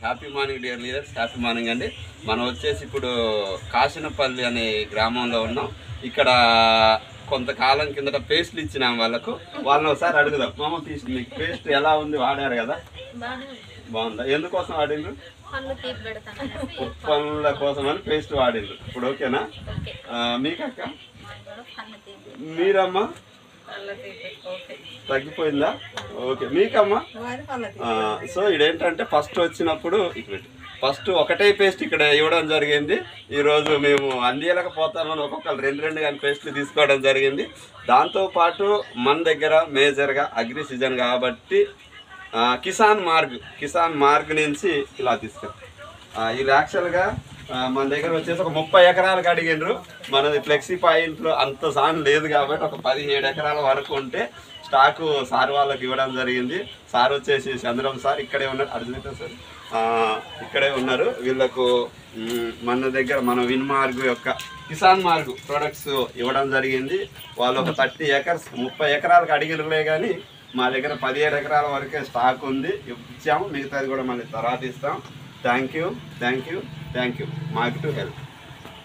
Happy morning dear leaders, happy morning అండి. మనం వచ్చేసి ఇప్పుడు కాశీనపల్లి అనే గ్రామంలో ఉన్నాం. ఇక్కడ కొంతకాలం కిందట పేస్ట్లు ఇచ్చినాం వాళ్ళని ఒకసారి అడుగుదాం. మామ మీకు పేస్ట్ ఎలా ఉంది, వాడారు కదా? బాగుందా? ఎందుకోసం వాడిండ్రు? పనుల కోసం అని పేస్ట్ వాడిండ్రు. ఇప్పుడు ఓకేనా? మీకక్క, మీరమ్మా తగ్గిపోయిందా? ఓకే. మీకమ్మా? సో ఇదేంటంటే ఫస్ట్ వచ్చినప్పుడు ఫస్ట్ ఒకటే పేస్ట్ ఇక్కడ ఇవ్వడం జరిగింది. ఈరోజు మేము అందియలేకపోతామని ఒక్కొక్కరు రెండు కానీ పేస్ట్లు తీసుకోవడం జరిగింది. దాంతోపాటు మన దగ్గర మేజర్గా అగ్రి సీజన్ కాబట్టి కిసాన్ మార్గ్ నుంచి ఇలా తీసుకెళ్ళి ఇది యాక్చువల్గా మన దగ్గర వచ్చేసి ఒక 30 ఎకరాలకు అడిగిండ్రు. మనది ఫ్లెక్సీ పాయింట్లో అంత సాన్ లేదు కాబట్టి ఒక 17 ఎకరాల వరకు ఉంటే స్టాకు సార్ వాళ్ళకి ఇవ్వడం జరిగింది. సార్ వచ్చేసి చంద్రం సార్ ఇక్కడే ఉన్నారు, అర్జున్ సార్ ఇక్కడే ఉన్నారు. వీళ్ళకు మన దగ్గర మన విన్మార్గ్ యొక్క కిసాన్ మార్గ్ ప్రొడక్ట్స్ ఇవ్వడం జరిగింది. వాళ్ళు ఒక 30 ఎకర్స్ 30 ఎకరాలకు అడిగినలే కానీ మా దగ్గర 17 ఎకరాల వరకే స్టాక్ ఉంది, ఇచ్చాము. మిగతాది కూడా మళ్ళీ తర్వాత ఇస్తాం. Thank you. Marg to help.